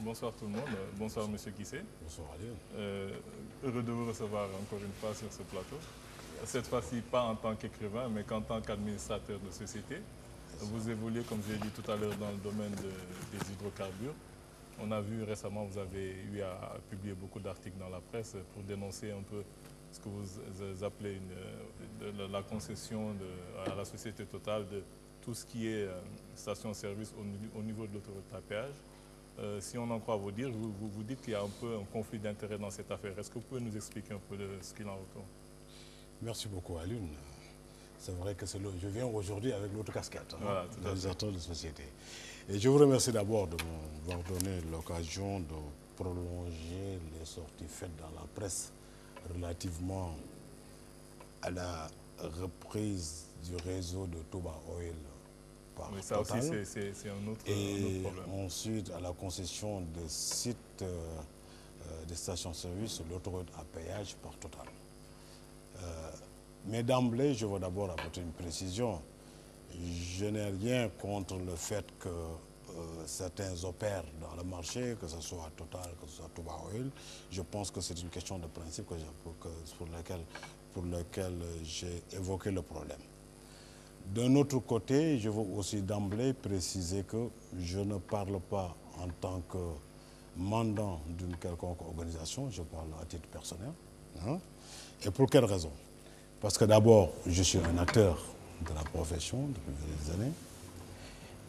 Bonsoir tout le monde. Bonsoir Monsieur Guissé. Bonsoir Alain. Heureux de vous recevoir encore une fois sur ce plateau. Cette fois-ci, pas en tant qu'écrivain, mais qu'en tant qu'administrateur de société. Vous évoluez, comme j'ai dit tout à l'heure, dans le domaine des hydrocarbures. On a vu récemment, vous avez eu à publier beaucoup d'articles dans la presse pour dénoncer un peu ce que vous appelez la concession à la société Total de tout ce qui est station-service au niveau de l'autoroute à péage. Si on en croit vos dires, vous dites qu'il y a un peu un conflit d'intérêts dans cette affaire. Est-ce que vous pouvez nous expliquer un peu de ce qu'il en retourne? Merci beaucoup Alune. C'est vrai que je viens aujourd'hui avec l'autre casquette, voilà, d'administrateur de société. Et je vous remercie d'abord de m'avoir donné l'occasion de prolonger les sorties faites dans la presse relativement à la reprise du réseau de Touba Oil par oui, ça Total. aussi, c'est un autre problème. Ensuite, à la concession des sites des stations-service sur l'autoroute à péage par Total. Mais d'emblée, je veux d'abord apporter une précision. Je n'ai rien contre le fait que certains opèrent dans le marché, que ce soit Total, que ce soit Touba Oil. Je pense que c'est une question de principe pour laquelle j'ai évoqué le problème. D'un autre côté, je veux aussi d'emblée préciser que je ne parle pas en tant que mandant d'une quelconque organisation, je parle à titre personnel. Et pour quelle raison? Parce que d'abord, je suis un acteur de la profession depuis des années.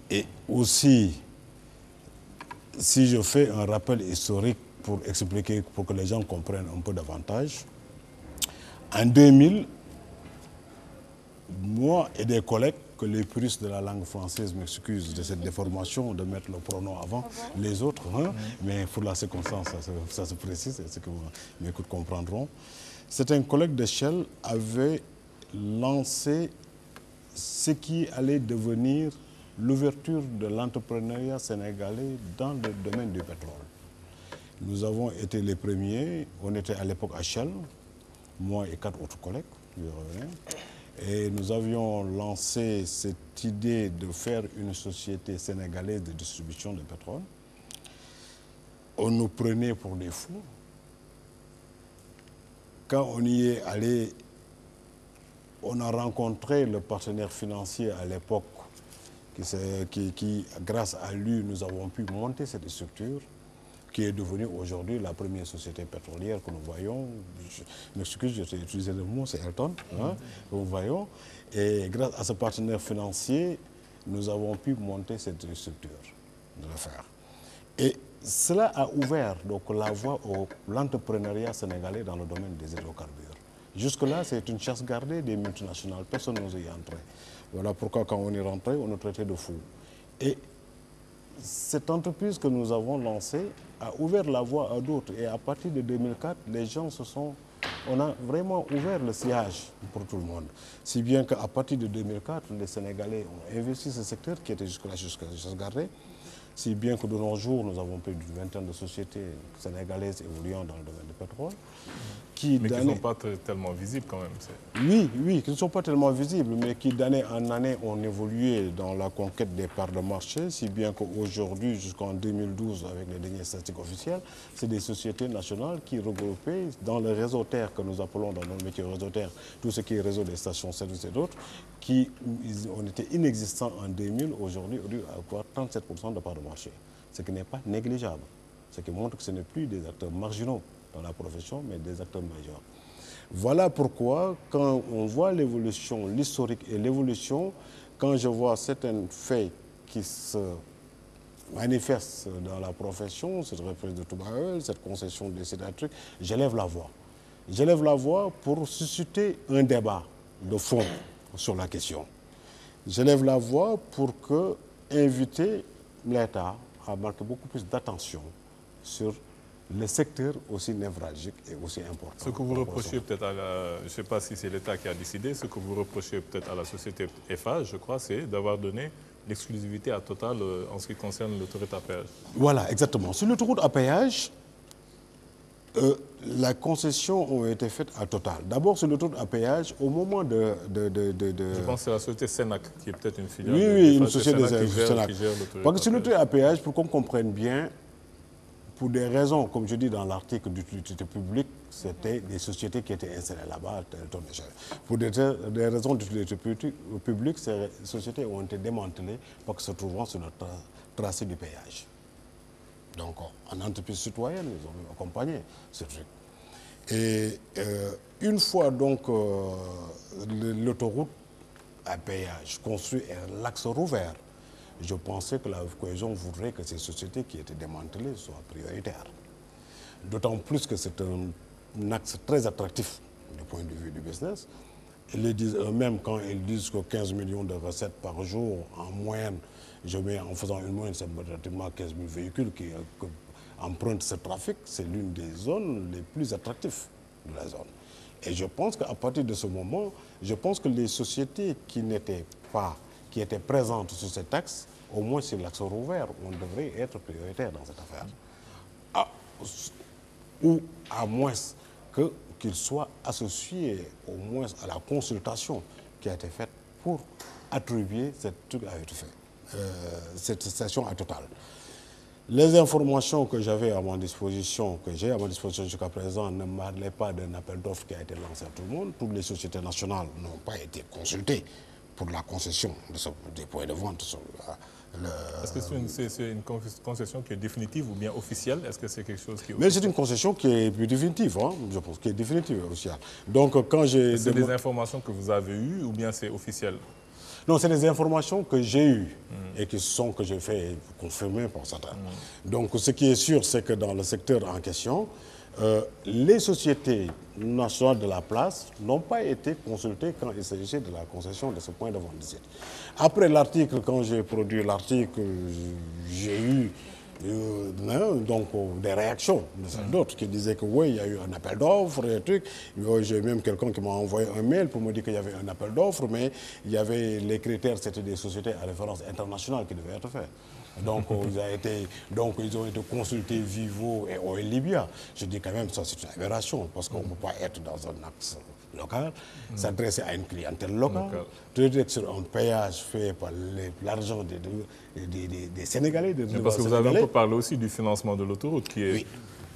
Et aussi, si je fais un rappel historique pour expliquer, pour que les gens comprennent un peu davantage, en 2000, moi et des collègues, que les puristes de la langue française m'excusent de cette déformation, de mettre le pronom avant les autres, mais pour la circonstance, ça se précise, c'est ce que mes écoutes comprendront. C'est un collègue de Shell avait lancé ce qui allait devenir l'ouverture de l'entrepreneuriat sénégalais dans le domaine du pétrole. Nous avons été les premiers, on était à l'époque à Shell, moi et 4 autres collègues, et nous avions lancé cette idée de faire une société sénégalaise de distribution de pétrole. On nous prenait pour des fous. Quand on y est allé, on a rencontré le partenaire financier à l'époque qui, grâce à lui, nous avons pu monter cette structure qui est devenue aujourd'hui la première société pétrolière que nous voyons. Je m'excuse, j'ai utilisé le mot, c'est Elton, que nous voyons. Et grâce à ce partenaire financier, nous avons pu monter cette structure de le faire. Et cela a ouvert donc la voie à l'entrepreneuriat sénégalais dans le domaine des hydrocarbures. Jusque-là, c'est une chasse gardée des multinationales. Personne n'osait y entrer. Voilà pourquoi, quand on est rentré, on nous traitait de fous. Et cette entreprise que nous avons lancée a ouvert la voie à d'autres. Et à partir de 2004, les gens on a vraiment ouvert le sillage pour tout le monde. Si bien qu'à partir de 2004, les Sénégalais ont investi ce secteur qui était jusque-là chasse gardée. Si bien que de nos jours, nous avons plus d'une vingtaine de sociétés sénégalaises évoluant dans le domaine du pétrole. Mais qui ne sont pas tellement visibles quand même. Oui, qui ne sont pas tellement visibles, mais qui d'année en année ont évolué dans la conquête des parts de marché, si bien qu'aujourd'hui, jusqu'en 2012, avec les dernières statistiques officielles, c'est des sociétés nationales qui regroupaient dans le réseau terre que nous appelons dans notre métier réseau terre, tout ce qui est réseau des stations-service et d'autres, qui ont été inexistants en 2000, aujourd'hui, on doit avoir 37% de parts de marché, ce qui n'est pas négligeable, ce qui montre que ce n'est plus des acteurs marginaux dans la profession, mais des acteurs majeurs. Voilà pourquoi, quand on voit l'évolution, l'historique et l'évolution, quand je vois certains faits qui se manifestent dans la profession, cette reprise de Touba Oil, cette concession de ces trucs, j'élève la voix. J'élève la voix pour susciter un débat de fond sur la question. J'élève la voix pour inviter l'État à marquer beaucoup plus d'attention sur le secteur aussi névralgique et aussi important. Ce que vous reprochez peut-être à la... Je ne sais pas si c'est l'État qui a décidé, ce que vous reprochez peut-être à la société Eiffage, je crois, c'est d'avoir donné l'exclusivité à Total en ce qui concerne l'autoroute à péage. Voilà, exactement. Sur l'autoroute à péage, la concession a été faite à Total. D'abord, sur l'autoroute à péage, au moment de... Je pense que c'est la société Sénac qui est peut-être une filiale. Oui, une société de Sénac qui gère l'autoroute. Parce que sur l'autoroute à péage, pour qu'on comprenne bien, pour des raisons, comme je dis dans l'article d'utilité publique, c'était des sociétés qui étaient installées là-bas. Pour des raisons d'utilité publique, ces sociétés ont été démantelées parce que se trouvant sur notre tracé du péage. Donc, en entreprise citoyenne, ils ont accompagné ce truc. Et une fois donc l'autoroute à péage construit et l'axe rouvert, je pensais que la cohésion voudrait que ces sociétés qui étaient démantelées soient prioritaires. D'autant plus que c'est un axe très attractif du point de vue du business. Ils le disent eux-mêmes quand ils disent que 15 millions de recettes par jour, en moyenne, je mets en faisant une moyenne, c'est pratiquement 15 000 véhicules qui empruntent ce trafic. C'est l'une des zones les plus attractives de la zone. Et je pense qu'à partir de ce moment, je pense que les sociétés qui étaient présentes sur cet axe, au moins sur l'axe rouvert, on devrait être prioritaire dans cette affaire. Ou à moins qu'ils soient associés au moins à la consultation qui a été faite pour attribuer cette station à Total. Les informations que j'avais à ma disposition, que j'ai à ma disposition jusqu'à présent, ne me parlaient pas d'un appel d'offres qui a été lancé à tout le monde. Toutes les sociétés nationales n'ont pas été consultées pour la concession des points de vente. Est-ce que c'est une concession qui est définitive ou bien officielle? Est-ce que c'est quelque chose qui est officiel? Mais c'est une concession qui est plus définitive, hein, je pense, qui est définitive et officielle. Donc, quand j'ai... C'est des informations que vous avez eues ou bien c'est officiel? Non, c'est des informations que j'ai eues et que j'ai fait confirmer par certains. Donc, ce qui est sûr, c'est que dans le secteur en question, les sociétés nationales de la place n'ont pas été consultées quand il s'agissait de la concession de ce point de vente d'ici. Après l'article, quand j'ai produit l'article, j'ai eu donc des réactions d'autres qui disaient que oui, il y a eu un appel d'offres et trucs. J'ai même quelqu'un qui m'a envoyé un mail pour me dire qu'il y avait un appel d'offres, mais il y avait les critères, c'était des sociétés à référence internationale qui devaient être faits. Donc, ils ont été consultés Vivo et Oil Libya. Je dis quand même ça, c'est une aberration, parce qu'on ne peut pas être dans un axe local, s'adresser à une clientèle locale, être sur un péage fait par l'argent des Sénégalais. Parce que vous avez un peu parlé aussi du financement de l'autoroute qui est... Oui.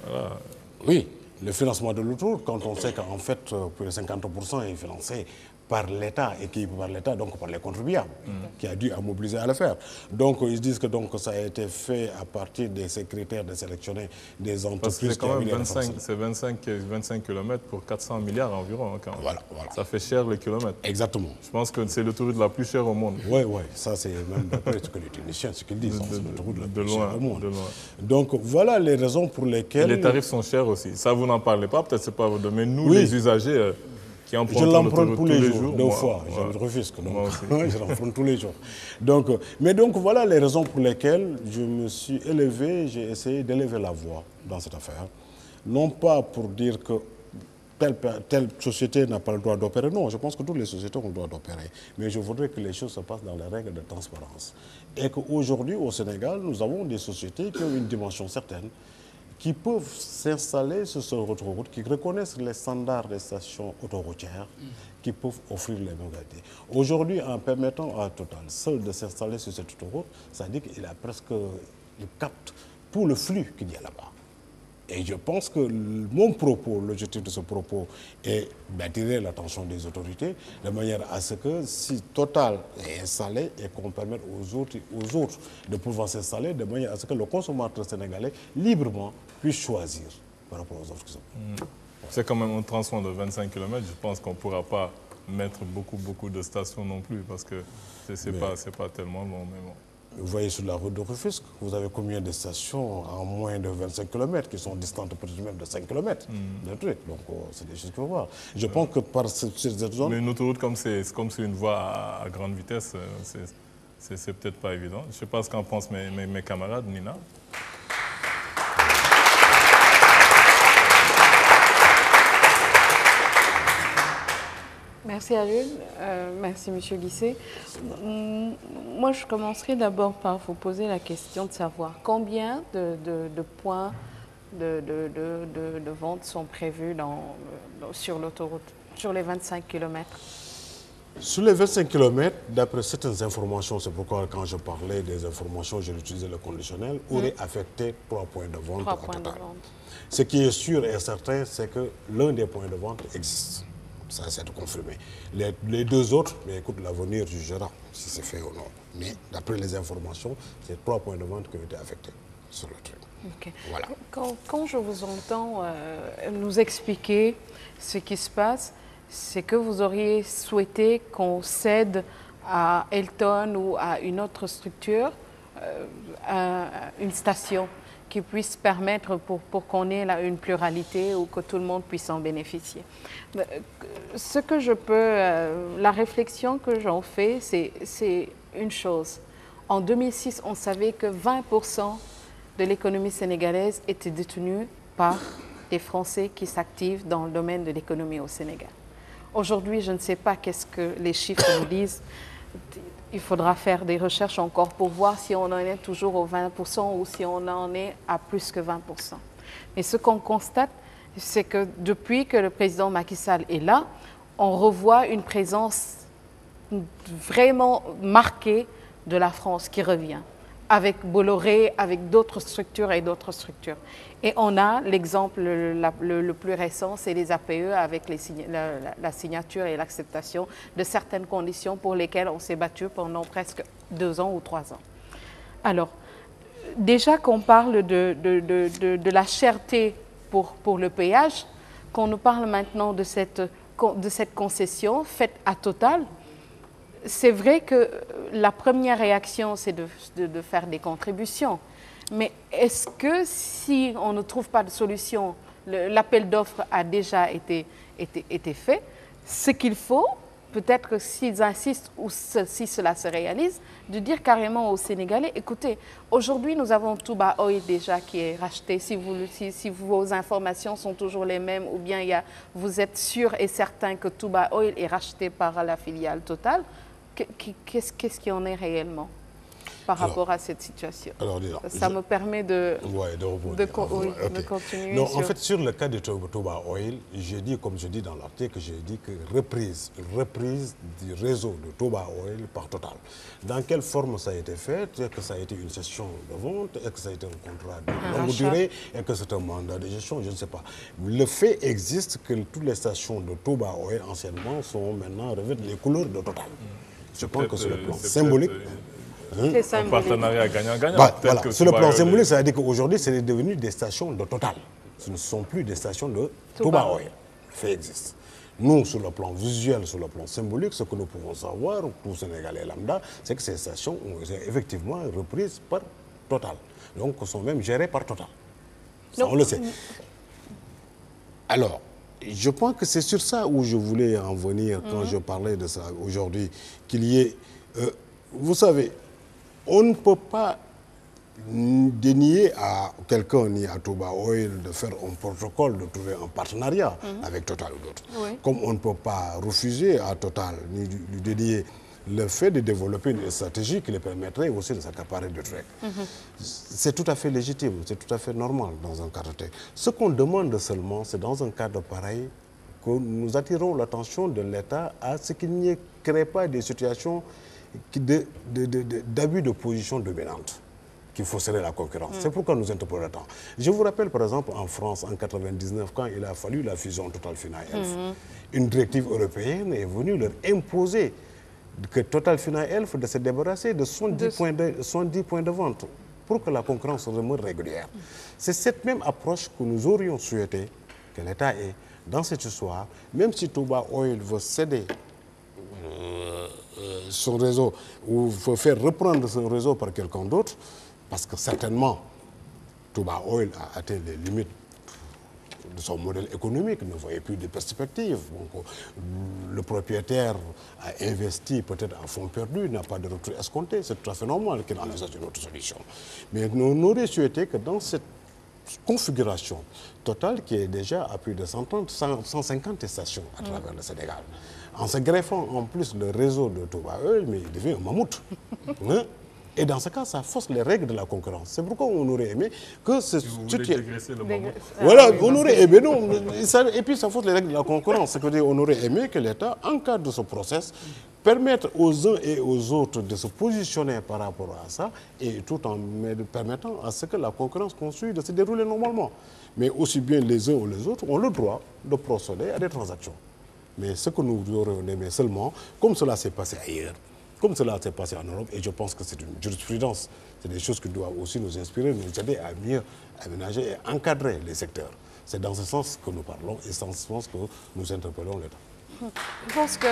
Voilà. Oui, le financement de l'autoroute, quand on sait qu'en fait, plus de 50% est financé par l'État, et qui par l'État, donc par les contribuables, qui a dû mobiliser à le faire. Donc ils disent que donc, ça a été fait à partir de ces critères de sélectionner des entreprises. Parce que c'est quand même 25 km pour 400 milliards environ. Hein, voilà. Ça fait cher le kilomètre. Exactement. Je pense que c'est l'autoroute la plus chère au monde. Oui, ça c'est même d'après ce que les Tunisiens, ce qu'ils disent, c'est l'autoroute la plus chère au monde. De loin. Donc voilà les raisons pour lesquelles... Et les tarifs sont chers aussi. Ça, vous n'en parlez pas, peut-être c'est pas votre domaine. Nous, les usagers... Je l'emprunte tous les jours, 2 fois, je refuse. Je l'emprunte tous les jours. Mais donc voilà les raisons pour lesquelles je me suis élevé, j'ai essayé d'élever la voix dans cette affaire. Non pas pour dire que telle société n'a pas le droit d'opérer, non, je pense que toutes les sociétés ont le droit d'opérer. Mais je voudrais que les choses se passent dans les règles de transparence. Et qu'aujourd'hui, au Sénégal, nous avons des sociétés qui ont une dimension certaine, qui peuvent s'installer sur cette autoroute, qui reconnaissent les standards des stations autoroutières, qui peuvent offrir les mêmes qualités. Aujourd'hui, en permettant à Total seul de s'installer sur cette autoroute, ça dit qu'il capte tout le flux qu'il y a là-bas. Et je pense que mon propos, l'objectif de ce propos est d'attirer l'attention des autorités de manière à ce que si Total est installé et qu'on permette aux autres de pouvoir s'installer, de manière à ce que le consommateur sénégalais librement puisse choisir par rapport aux offres qui sont. C'est quand même un tronçon de 25 km. Je pense qu'on ne pourra pas mettre beaucoup de stations non plus parce que ce n'est pas tellement long. Mais bon. Vous voyez sur la route de Rufisque, vous avez combien de stations en moins de 25 km qui sont distantes peut-être même de 5 km de truc. Donc c'est des choses qu'il faut voir. Je pense que par cette zone... Mais une autoroute comme c'est une voie à grande vitesse, c'est peut-être pas évident. Je ne sais pas ce qu'en pensent mes camarades, Nina. Merci Alun, merci Monsieur Guissé. Moi, je commencerai d'abord par vous poser la question de savoir combien de points de vente sont prévus sur l'autoroute, sur les 25 km. Sur les 25 km, d'après certaines informations, c'est pourquoi quand je parlais des informations, j'ai utilisé le conditionnel, aurait affecté 3 points de vente au total. Ce qui est sûr et certain, c'est que l'un des points de vente existe. Ça, c'est confirmé. Les deux autres, mais écoute, l'avenir jugera si c'est fait ou non. Mais d'après les informations, c'est 3 points de vente qui ont été affectés sur le truc. Okay. Voilà. Quand je vous entends nous expliquer ce qui se passe, c'est que vous auriez souhaité qu'on cède à Elton ou à une autre structure, une station qui puisse permettre pour qu'on ait une pluralité ou que tout le monde puisse en bénéficier. Ce que je peux, la réflexion que j'en fais, c'est une chose. En 2006, on savait que 20% de l'économie sénégalaise était détenue par des Français qui s'activent dans le domaine de l'économie au Sénégal. Aujourd'hui, je ne sais pas qu'est-ce que les chiffres nous disent. Il faudra faire des recherches encore pour voir si on en est toujours aux 20% ou si on en est à plus que 20%. Mais ce qu'on constate, c'est que depuis que le président Macky Sall est là, on revoit une présence vraiment marquée de la France qui revient, avec Bolloré, avec d'autres structures et d'autres structures. Et on a l'exemple le plus récent, c'est les APE avec la signature et l'acceptation de certaines conditions pour lesquelles on s'est battu pendant presque 2 ans ou 3 ans. Alors, déjà qu'on parle de la cherté pour le péage, qu'on nous parle maintenant de cette concession faite à Total, c'est vrai que la première réaction, c'est de faire des contributions. Mais est-ce que si on ne trouve pas de solution, l'appel d'offres a déjà été fait, ce qu'il faut, peut-être que s'ils insistent ou si cela se réalise, de dire carrément aux Sénégalais, écoutez, aujourd'hui nous avons Touba Oil déjà qui est racheté, si vos informations sont toujours les mêmes ou bien vous êtes sûr et certain que Touba Oil est racheté par la filiale Total, qu'est-ce qui en est réellement par rapport à cette situation? Alors, disons, ça me permet de continuer. Non, en fait, sur le cas de Touba Oil, j'ai dit, comme je dis dans l'article, j'ai dit que reprise du réseau de Touba Oil par Total. Dans quelle forme ça a été fait? Est-ce que ça a été une session de vente? Est-ce que ça a été un contrat de longue durée? Est-ce que c'est un mandat de gestion? Je ne sais pas. Le fait existe que toutes les stations de Touba Oil, anciennement, sont maintenant revêtent les couleurs de Total. Je pense que sur le plan symbolique... Un partenariat gagnant-gagnant. Voilà. Sur le plan symbolique, ça veut dire qu'aujourd'hui, c'est devenu des stations de Total. Ce ne sont plus des stations de Touba Oil. Le fait existe. Nous, sur le plan visuel, sur le plan symbolique, ce que nous pouvons savoir, tout Sénégalais lambda, c'est que ces stations ont été effectivement reprises par Total. Donc, sont même gérées par Total. Ça, on le sait. Alors, je pense que c'est sur ça où je voulais en venir quand je parlais de ça aujourd'hui, qu'il y ait... vous savez, on ne peut pas dénier à quelqu'un ni à Touba Oil de faire un protocole, de trouver un partenariat avec Total ou d'autres. Oui. Comme on ne peut pas refuser à Total ni lui dénier le fait de développer une stratégie qui lui permettrait aussi de s'accaparer de trucs. C'est tout à fait légitime, c'est tout à fait normal dans un cadre tel. Ce qu'on demande seulement, c'est dans un cadre pareil que nous attirons l'attention de l'État à ce qu'il n'y crée pas des situations d'abus de position dominante qui fausserait la concurrence. C'est pourquoi nous interpellons tant. Je vous rappelle par exemple en France en 1999 quand il a fallu la fusion Total Fina Elf, une directive européenne est venue leur imposer que Total Fina Elf de se débarrasser de 110 points de vente pour que la concurrence demeure régulière. C'est cette même approche que nous aurions souhaité que l'État ait dans cette histoire, même si Touba Oil veut céder son réseau ou faut faire reprendre son réseau par quelqu'un d'autre, parce que certainement Touba Oil a atteint les limites de son modèle économique, ne voyait plus de perspectives. Donc, le propriétaire a investi peut-être en fonds perdus, n'a pas de retour escompté, c'est tout à fait normal qu'il envisage une autre solution. Mais nous aurions souhaité que dans cette configuration Total, qui est déjà à plus de 150 stations à travers le Sénégal, en se greffant en plus le réseau de Touba Oil, mais il devient un mammouth. Et dans ce cas, ça fausse les règles de la concurrence. C'est pourquoi on aurait aimé que ce... Si vous voulez dégraisser le moment. Voilà, on aurait aimé, non, et puis ça fausse les règles de la concurrence. C'est-à-dire on aurait aimé que l'État encadre ce process, permettre aux uns et aux autres de se positionner par rapport à ça, et tout en permettant à ce que la concurrence continue de se dérouler normalement. Mais aussi bien les uns ou les autres ont le droit de procéder à des transactions. Mais ce que nous aurions aimé seulement, comme cela s'est passé ailleurs, comme cela s'est passé en Europe, et je pense que c'est une jurisprudence, c'est des choses qui doivent aussi nous inspirer, nous aider à mieux aménager et encadrer les secteurs. C'est dans ce sens que nous parlons et dans ce sens que nous interpellons l'État. Je pense que...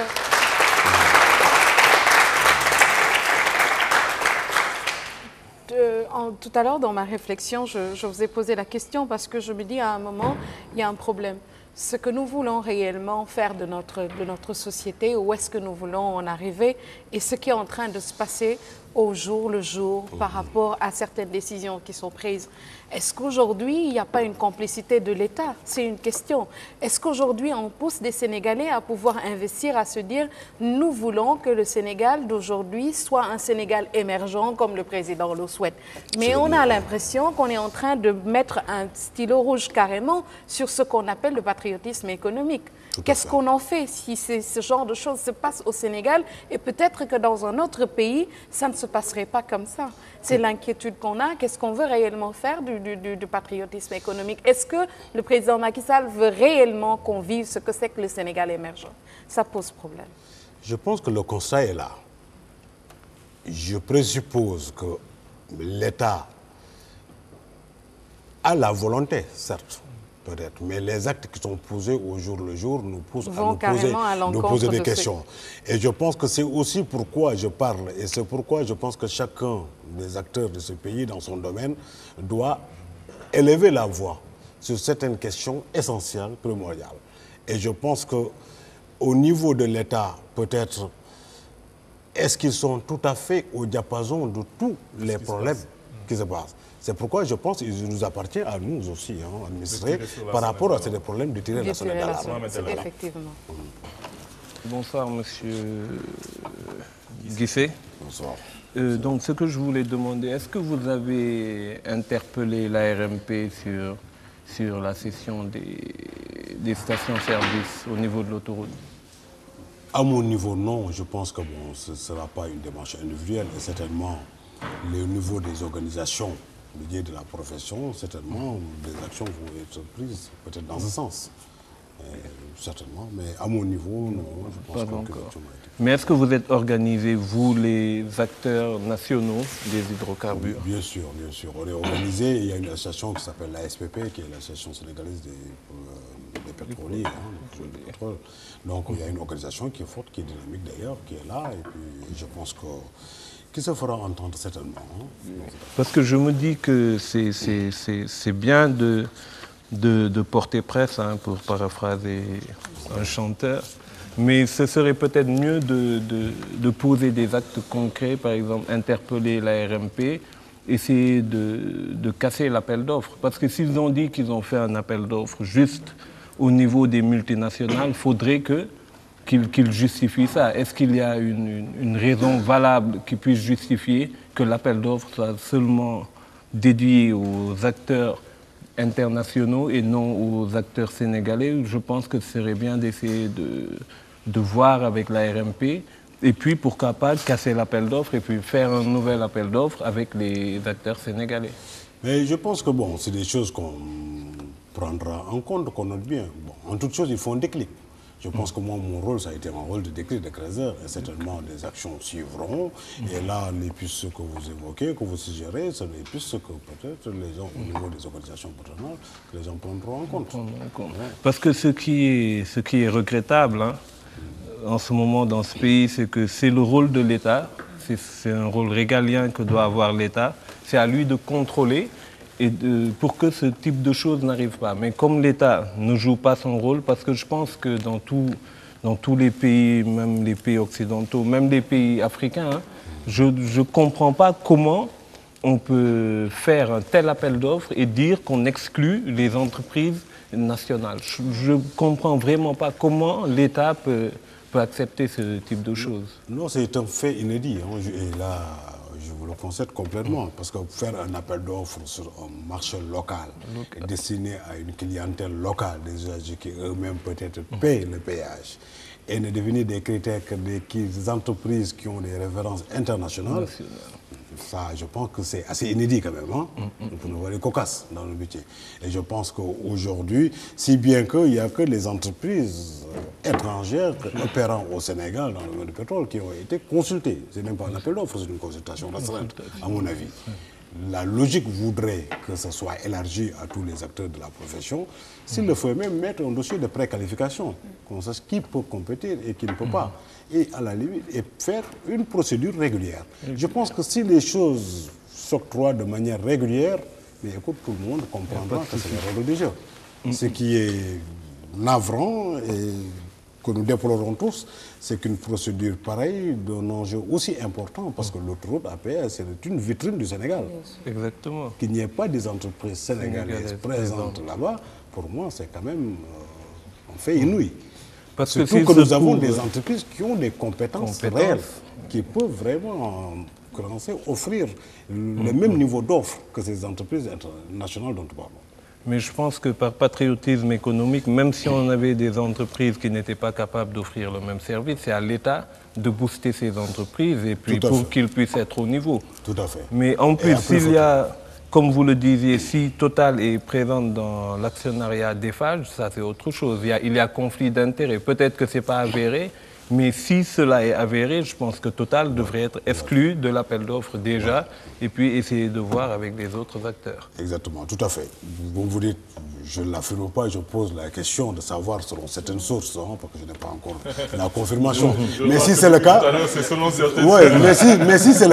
tout à l'heure, dans ma réflexion, je vous ai posé la question parce que je me dis à un moment, il y a un problème. Ce que nous voulons réellement faire de notre société, où est-ce que nous voulons en arriver, et ce qui est en train de se passer au jour le jour par rapport à certaines décisions qui sont prises. Est-ce qu'aujourd'hui, il n'y a pas une complicité de l'État? C'est une question. Est-ce qu'aujourd'hui, on pousse des Sénégalais à pouvoir investir, à se dire, nous voulons que le Sénégal d'aujourd'hui soit un Sénégal émergent, comme le président le souhaite. Mais on a l'impression qu'on est en train de mettre un stylo rouge carrément sur ce qu'on appelle le patriotisme économique. Qu'est-ce qu'on en fait si ce genre de choses se passe au Sénégal, et peut-être que dans un autre pays, ça ne se passerait pas comme ça? C'est l'inquiétude qu'on a. Qu'est-ce qu'on veut réellement faire du patriotisme économique? Est-ce que le président Macky Sall veut réellement qu'on vive ce que c'est que le Sénégal émergent? Ça pose problème. Je pense que le constat est là. Je présuppose que l'État a la volonté, certes, peut-être, mais les actes qui sont posés au jour le jour nous poussent à nous poser des questions. Et je pense que c'est aussi pourquoi je parle, et c'est pourquoi je pense que chacun des acteurs de ce pays, dans son domaine, doit élever la voix sur certaines questions essentielles, primordiales. Et je pense qu'au niveau de l'État, peut-être, est-ce qu'ils sont tout à fait au diapason de tous les problèmes qui se passent? C'est pourquoi je pense qu'il nous appartient à nous aussi, administrés, par rapport à ces problèmes, de tirer la sonnette d'alarme. Effectivement. Bonsoir, monsieur Guissé. Bonsoir. Donc, ce que je voulais demander, est-ce que vous avez interpellé l'ARMP sur la cession des stations-service au niveau de l'autoroute? À mon niveau, non. Je pense que bon, ce ne sera pas une démarche individuelle. Et certainement, le niveau des organisations liées de la profession, certainement, des actions vont être prises, peut-être dans ce sens. Certainement, mais à mon niveau, non. Je pense pas encore. Mais est-ce que vous êtes organisés, vous, les acteurs nationaux des hydrocarbures? Bien sûr, bien sûr. On est organisé. Il y a une association qui s'appelle l'ASPP, qui est l'association sénégalaise des pétroliers, du pétrole. Donc il y a une organisation qui est forte, qui est dynamique d'ailleurs, qui est là. Et puis je pense qu'il se fera entendre certainement. Parce que je me dis que c'est bien de porter presse, pour paraphraser un chanteur. Mais ce serait peut-être mieux de poser des actes concrets, par exemple interpeller l'ARMP, essayer de casser l'appel d'offres. Parce que s'ils ont dit qu'ils ont fait un appel d'offres juste au niveau des multinationales, il faudrait qu'ils justifient ça. Est-ce qu'il y a une raison valable qui puisse justifier que l'appel d'offres soit seulement dédié aux acteurs internationaux et non aux acteurs sénégalais? Je pense que ce serait bien d'essayer de voir avec l'ARMP et puis pourquoi pas casser l'appel d'offres et puis faire un nouvel appel d'offres avec les acteurs sénégalais. Mais je pense que bon, c'est des choses qu'on prendra en compte, qu'on note bien. Bon, en toute chose, il faut un déclic. Je pense que moi, mon rôle, ça a été un rôle de déclic, de créateur, et certainement des actions suivront. Et là, les pistes que vous évoquez, que vous suggérez, c'est des pistes que peut-être les gens, au niveau des organisations patronales, que les gens prendront en compte. Parce que ce qui est regrettable en ce moment dans ce pays, c'est que c'est le rôle de l'État, c'est un rôle régalien que doit avoir l'État, c'est à lui de contrôler et pour que ce type de choses n'arrive pas. Mais comme l'État ne joue pas son rôle, parce que je pense que dans tous les pays, même les pays occidentaux, même les pays africains, je ne comprends pas comment on peut faire un tel appel d'offres et dire qu'on exclut les entreprises nationales. Je ne comprends vraiment pas comment l'État peut accepter ce type de choses. Non, c'est un fait inédit. Et là, je vous le concède complètement. Parce que faire un appel d'offres sur un marché local, destiné à une clientèle locale, des usagers qui eux-mêmes peut-être payent le péage, et ne devenir des critères que des entreprises qui ont des références internationales, ça, je pense que c'est assez inédit quand même. Hein? Pour nous voir les cocasses dans le métier. Et je pense qu'aujourd'hui, si bien qu'il n'y a que les entreprises étrangères opérant au Sénégal dans le domaine du pétrole qui ont été consultées. Ce n'est même pas un appel d'offres, c'est une consultation restreinte, à mon avis. La logique voudrait que ce soit élargi à tous les acteurs de la profession. S'il le faut même mettre un dossier de préqualification, qu'on sache qui peut compétir et qui ne peut pas. Et à la limite, et faire une procédure régulière. Je pense que si les choses s'octroient de manière régulière, mais écoute, tout le monde comprendra que c'est les règles du jeu. Ce qui est navrant et que nous déplorons tous, c'est qu'une procédure pareille d'un enjeu aussi important, parce que l'autoroute APS, c'est une vitrine du Sénégal. Exactement. Qu'il n'y ait pas des entreprises sénégalaises présentes là-bas, pour moi, c'est quand même un fait inouï. Parce surtout que nous avons des entreprises qui ont des compétences réelles, qui peuvent vraiment offrir le même niveau d'offres que ces entreprises internationales dont nous parlons. Mais je pense que par patriotisme économique, même si on avait des entreprises qui n'étaient pas capables d'offrir le même service, c'est à l'État de booster ces entreprises et puis pour qu'ils puissent être au niveau. Tout à fait. Mais en plus, s'il y a, comme vous le disiez, si Total est présente dans l'actionnariat d'Eiffage, ça c'est autre chose. Il y a conflit d'intérêts. Peut-être que ce n'est pas avéré, mais si cela est avéré, je pense que Total devrait être exclu de l'appel d'offres déjà et puis essayer de voir avec les autres acteurs. Exactement, tout à fait. Vous dites, je ne l'affirme pas, je pose la question de savoir selon certaines sources, hein, parce que je n'ai pas encore la confirmation. Mais si c'est le cas, c'est selon certaines mais si c'est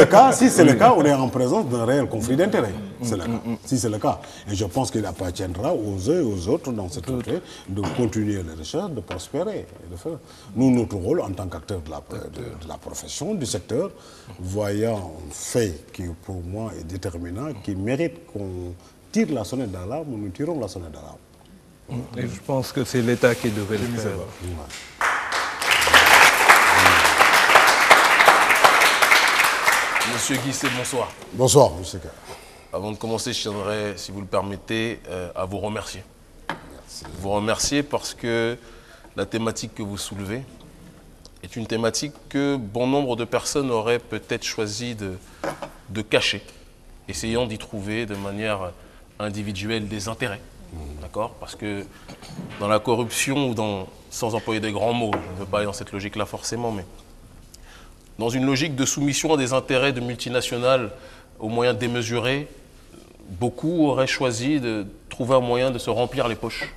le cas, on est en présence d'un réel conflit d'intérêts. C'est le cas. Si c'est le cas. Et je pense qu'il appartiendra aux uns et aux autres dans cette entrée de continuer les recherches, de prospérer. Et de faire. Nous, notre rôle en tant qu'acteurs de la profession, du secteur, voyant un fait qui, pour moi, est déterminant, qui mérite qu'on tire la sonnette d'alarme, nous tirons la sonnette d'alarme. Et je pense que c'est l'État qui devrait le faire. Monsieur Guissé, bonsoir. Bonsoir, monsieur K. Avant de commencer, je tiendrais, si vous le permettez, à vous remercier. Merci. Vous remercier parce que la thématique que vous soulevez est une thématique que bon nombre de personnes auraient peut-être choisi de cacher, essayant d'y trouver de manière individuelle des intérêts. D'accord? Parce que dans la corruption, ou sans employer des grands mots, je ne veux pas aller dans cette logique-là forcément, mais dans une logique de soumission à des intérêts de multinationales aux moyens démesurés, beaucoup auraient choisi de trouver un moyen de se remplir les poches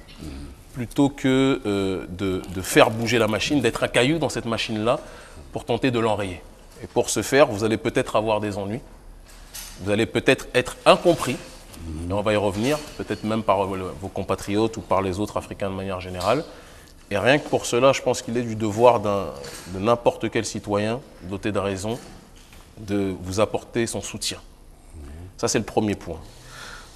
plutôt que de faire bouger la machine, d'être un caillou dans cette machine-là pour tenter de l'enrayer. Et pour ce faire, vous allez peut-être avoir des ennuis, vous allez peut-être être incompris, et on va y revenir, peut-être même par vos compatriotes ou par les autres Africains de manière générale. Et rien que pour cela, je pense qu'il est du devoir de n'importe quel citoyen doté de raison de vous apporter son soutien. Ça, c'est le premier point.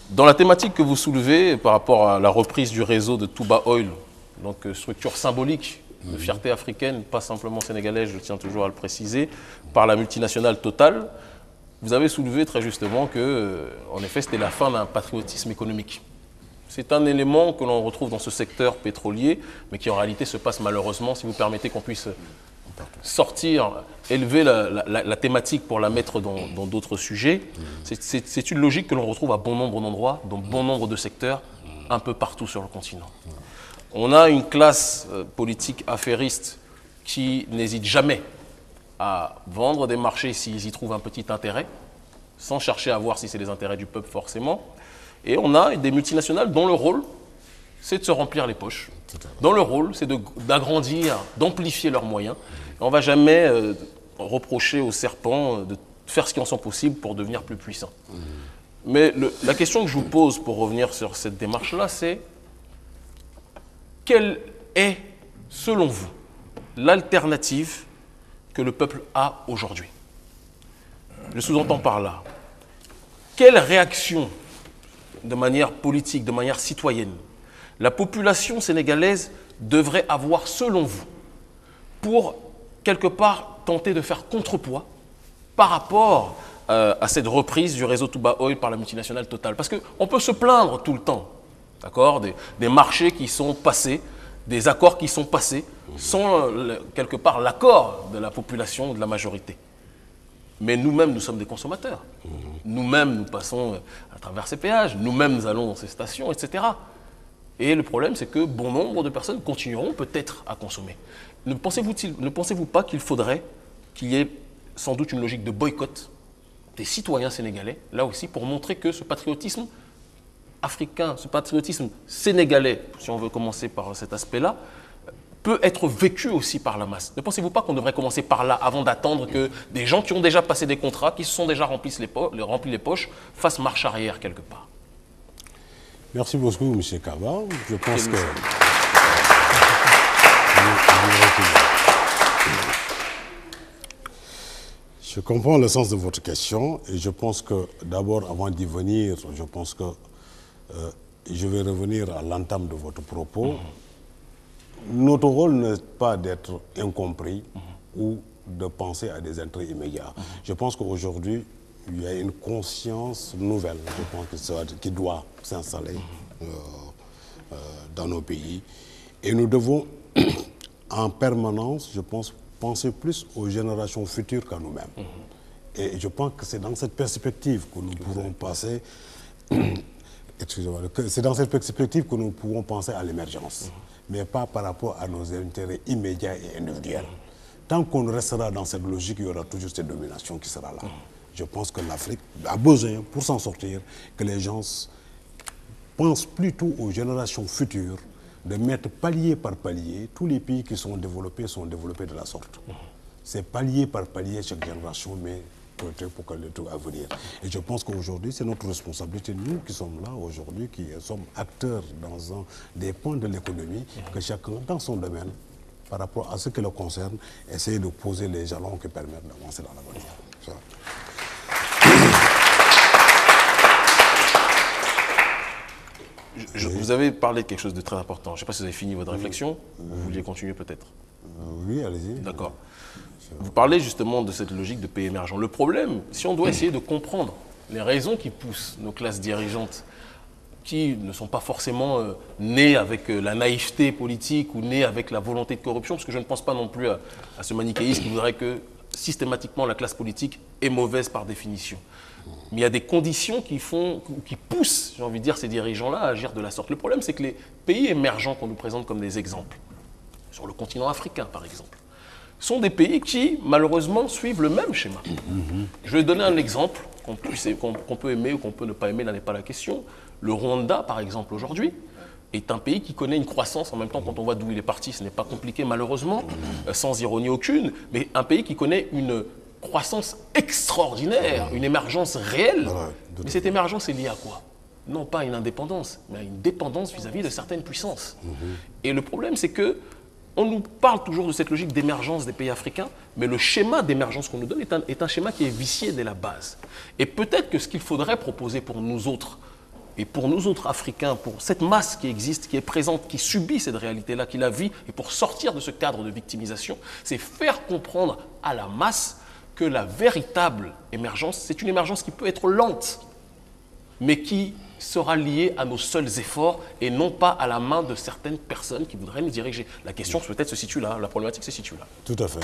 Dans la thématique que vous soulevez par rapport à la reprise du réseau de Touba Oil, donc structure symbolique de fierté africaine, pas simplement sénégalaise, je tiens toujours à le préciser, par la multinationale Total, vous avez soulevé très justement que, en effet, c'était la fin d'un patriotisme économique. C'est un élément que l'on retrouve dans ce secteur pétrolier, mais qui en réalité se passe malheureusement, si vous permettez qu'on puisse sortir, élever la thématique pour la mettre dans d'autres sujets. C'est une logique que l'on retrouve à bon nombre d'endroits, dans bon nombre de secteurs, un peu partout sur le continent. On a une classe politique affairiste qui n'hésite jamais à vendre des marchés s'ils y trouvent un petit intérêt, sans chercher à voir si c'est les intérêts du peuple forcément. Et on a des multinationales dont le rôle, c'est de se remplir les poches. Dont le rôle, c'est d'agrandir, d'amplifier leurs moyens. Et on ne va jamais reprocher aux serpents de faire ce qui en sont possible pour devenir plus puissants. Mais la question que je vous pose pour revenir sur cette démarche-là, c'est quelle est, selon vous, l'alternative que le peuple a aujourd'hui? Je sous-entends par là, quelle réaction de manière politique, de manière citoyenne, la population sénégalaise devrait avoir, selon vous, pour, quelque part, tenter de faire contrepoids par rapport à cette reprise du réseau Touba Oil par la multinationale Total? Parce qu'on peut se plaindre tout le temps, d'accord, des marchés qui sont passés, des accords qui sont passés, sans quelque part l'accord de la population, de la majorité. Mais nous-mêmes, nous sommes des consommateurs. Nous-mêmes, nous passons à travers ces péages. Nous-mêmes, nous allons dans ces stations, etc. Et le problème, c'est que bon nombre de personnes continueront peut-être à consommer. Ne pensez-vous pas qu'il faudrait qu'il y ait sans doute une logique de boycott des citoyens sénégalais, là aussi, pour montrer que ce patriotisme africain, ce patriotisme sénégalais, si on veut commencer par cet aspect-là, peut être vécu aussi par la masse. Ne pensez-vous pas qu'on devrait commencer par là, avant d'attendre que des gens qui ont déjà passé des contrats, qui se sont déjà remplis les poches, fassent marche arrière quelque part? Merci beaucoup, M. Kaba. Je pense que... Je comprends le sens de votre question et je pense que d'abord, avant d'y venir, je pense que je vais revenir à l'entame de votre propos. Notre rôle n'est pas d'être incompris ou de penser à des intérêts immédiats. Je pense qu'aujourd'hui, il y a une conscience nouvelle, je pense, qui doit s'installer dans nos pays. Et nous devons, en permanence, je pense, penser plus aux générations futures qu'à nous-mêmes. Et je pense que c'est dans cette perspective que nous pourrons passer... Excusez-moi, c'est dans cette perspective que nous pouvons penser à l'émergence, mais pas par rapport à nos intérêts immédiats et individuels. Tant qu'on restera dans cette logique, il y aura toujours cette domination qui sera là. Je pense que l'Afrique a besoin, pour s'en sortir, que les gens pensent plutôt aux générations futures, de mettre palier par palier. Tous les pays qui sont développés de la sorte. C'est palier par palier chaque génération, mais pour que le tout à venir. Et je pense qu'aujourd'hui, c'est notre responsabilité, nous qui sommes là aujourd'hui, qui sommes acteurs dans des points de l'économie, que chacun, dans son domaine, par rapport à ce qui le concerne, essaye de poser les jalons qui permettent d'avancer dans la bonne voie. Vous avez parlé de quelque chose de très important. Je ne sais pas si vous avez fini votre réflexion. Vous vouliez continuer peut-être? Oui, allez-y. D'accord. Vous parlez justement de cette logique de pays émergents. Le problème, si on doit essayer de comprendre les raisons qui poussent nos classes dirigeantes, qui ne sont pas forcément nées avec la naïveté politique ou nées avec la volonté de corruption, parce que je ne pense pas non plus à ce manichéisme qui voudrait que systématiquement la classe politique est mauvaise par définition. Mais il y a des conditions qui poussent, j'ai envie de dire, ces dirigeants-là à agir de la sorte. Le problème, c'est que les pays émergents qu'on nous présente comme des exemples, sur le continent africain par exemple, sont des pays qui, malheureusement, suivent le même schéma. Je vais donner un exemple qu'on peut aimer ou qu'on peut ne pas aimer, là n'est pas la question. Le Rwanda, par exemple, aujourd'hui, est un pays qui connaît une croissance, en même temps, quand on voit d'où il est parti, ce n'est pas compliqué, malheureusement, sans ironie aucune, mais un pays qui connaît une croissance extraordinaire, une émergence réelle. Mais cette émergence est liée à quoi? Non pas à une indépendance, mais à une dépendance vis-à-vis de certaines puissances. Et le problème, c'est que on nous parle toujours de cette logique d'émergence des pays africains, mais le schéma d'émergence qu'on nous donne est un schéma qui est vicié dès la base. Et peut-être que ce qu'il faudrait proposer pour nous autres, et pour nous autres Africains, pour cette masse qui existe, qui est présente, qui subit cette réalité-là, qui la vit, et pour sortir de ce cadre de victimisation, c'est faire comprendre à la masse que la véritable émergence, c'est une émergence qui peut être lente, mais qui sera liée à nos seuls efforts et non pas à la main de certaines personnes qui voudraient nous diriger. La question peut-être se situe là, la problématique se situe là. Tout à fait.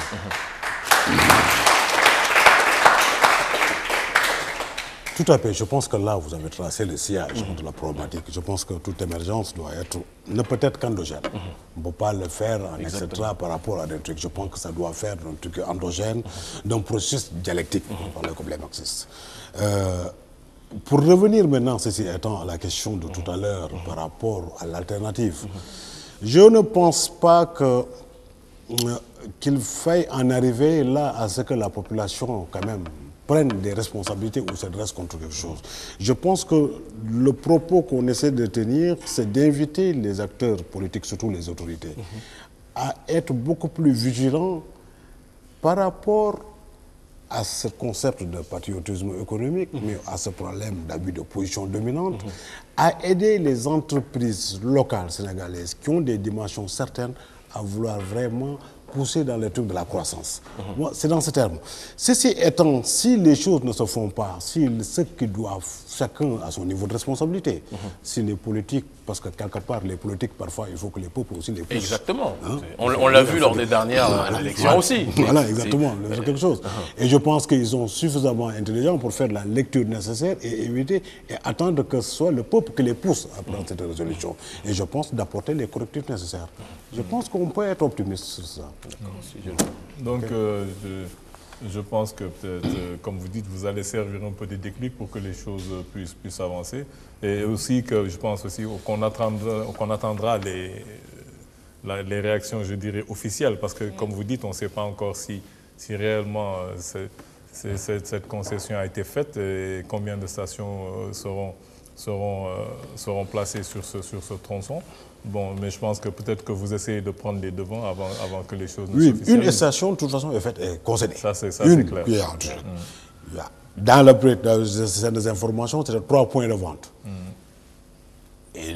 Tout à fait. Je pense que là, vous avez tracé le sillage de la problématique. Je pense que toute émergence doit être, ne peut être qu'endogène. On ne peut pas le faire en etc. par rapport à des trucs. Je pense que ça doit faire un truc endogène, d'un processus dialectique, comme les marxistes. Pour revenir maintenant, ceci étant, à la question de tout à l'heure par rapport à l'alternative, je ne pense pas qu'il faille en arriver là à ce que la population, quand même, prenne des responsabilités ou se dresse contre quelque chose. Je pense que le propos qu'on essaie de tenir, c'est d'inviter les acteurs politiques, surtout les autorités, à être beaucoup plus vigilants par rapport à ce concept de patriotisme économique, mais à ce problème d'abus de position dominante, à aider les entreprises locales sénégalaises qui ont des dimensions certaines à vouloir vraiment pousser dans les trucs de la croissance. Moi, c'est dans ce terme. Ceci étant, si les choses ne se font pas, si ce qui doivent, chacun à son niveau de responsabilité, si les politiques, parce que quelque part, les politiques, parfois, il faut que les peuples aussi les poussent. Exactement. Hein? On l'a vu lors des dernières élections aussi. Voilà, exactement, c'est quelque chose. Et je pense qu'ils sont suffisamment intelligents pour faire la lecture nécessaire et éviter et attendre que ce soit le peuple qui les pousse à prendre cette résolution. Et je pense d'apporter les correctifs nécessaires. Je pense qu'on peut être optimiste sur ça. Donc, je pense que peut-être, comme vous dites, vous allez servir un peu de déclic pour que les choses puissent avancer. Et aussi que je pense aussi qu'on attendra les réactions, je dirais, officielles. Parce que, comme vous dites, on ne sait pas encore si réellement cette concession a été faite et combien de stations seront placées sur ce tronçon. Bon, mais je pense que peut-être que vous essayez de prendre les devants avant que les choses ne s'officialisent. Une station, de toute façon, est faite et concédée. Ça, c'est clair. Dans les informations, c'est 3 points de vente. Et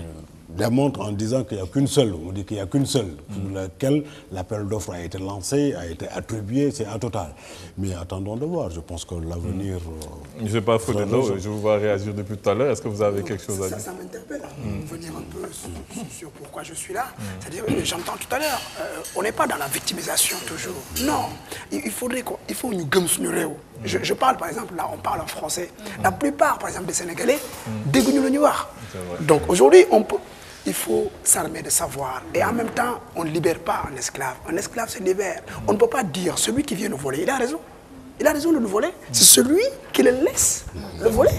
démontre en disant qu'il n'y a qu'une seule, on dit qu'il n'y a qu'une seule, pour laquelle l'appel d'offres a été lancé, a été attribué, c'est à Total. Mais attendons de voir, je pense que l'avenir... Je n'ai pas faux de l'eau, je vous vois réagir depuis tout à l'heure. Est-ce que vous avez quelque chose à dire? Ça m'interpelle, venir un peu sur pourquoi je suis là. C'est-à-dire, j'entends tout à l'heure, on n'est pas dans la victimisation toujours. Non, il faut nous gagner. Je parle, par exemple, là, on parle en français. La plupart, par exemple, des Sénégalais, dégoûtent le noir. Donc aujourd'hui, il faut s'armer de savoir. Et en même temps, on ne libère pas un esclave. Un esclave se libère. On ne peut pas dire, celui qui vient nous voler, il a raison. Il a raison de nous voler. C'est celui qui le laisse le voler.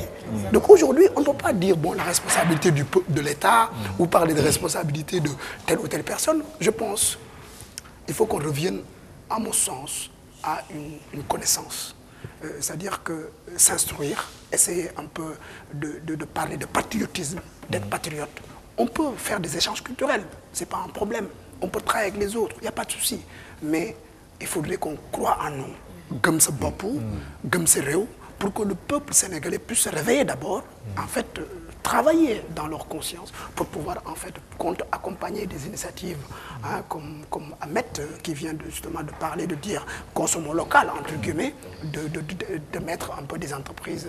Donc aujourd'hui, on ne peut pas dire, bon, la responsabilité de l'État ou parler de responsabilité de telle ou telle personne. Je pense qu'il faut qu'on revienne, à mon sens, à une connaissance. C'est-à-dire que s'instruire, essayer un peu de parler de patriotisme, d'être patriote. On peut faire des échanges culturels, ce n'est pas un problème. On peut travailler avec les autres, il n'y a pas de souci. Mais il faudrait qu'on croie en nous, comme ce Bapou, comme ce Réo, pour que le peuple sénégalais puisse se réveiller d'abord, en fait, travailler dans leur conscience pour pouvoir en fait accompagner des initiatives comme Ahmed qui vient justement de parler, de dire consommons local, entre guillemets, de mettre un peu des entreprises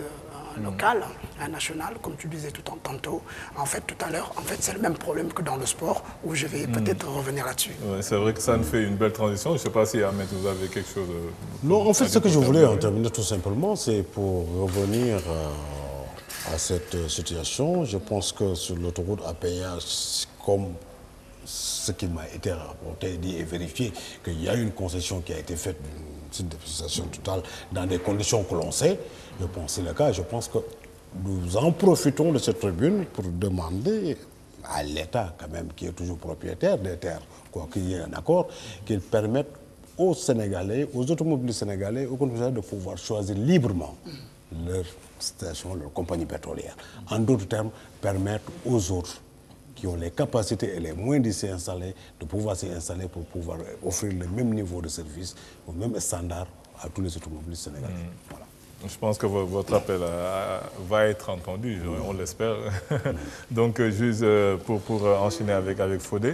locales, nationales, comme tu disais tantôt. En fait, tout à l'heure, en fait, c'est le même problème que dans le sport, où je vais peut-être revenir là-dessus. Ouais, c'est vrai que ça nous fait une belle transition. Je ne sais pas si Ahmed, vous avez quelque chose... Non, en fait, ce que je voulais en terminer tout simplement, c'est pour revenir à cette situation. Je pense que sur l'autoroute à péage, comme ce qui m'a été rapporté, dit et vérifié, qu'il y a une concession qui a été faite d'une dépreciation totale dans des conditions que l'on sait. Je pense que c'est le cas. Je pense que nous en profitons de cette tribune pour demander à l'État, quand même, qui est toujours propriétaire des terres, quoi qu'il y ait un accord, qu'il permette aux Sénégalais, aux automobilistes sénégalais, aux conducteurs de pouvoir choisir librement leur station, leur compagnie pétrolière. En d'autres termes, permettre aux autres qui ont les capacités et les moyens de s'y installer, de pouvoir s'y installer pour pouvoir offrir le même niveau de service, le même standard à tous les automobilistes sénégalais. Voilà. Je pense que votre appel va être entendu, on l'espère. Donc, juste pour enchaîner avec Fodé,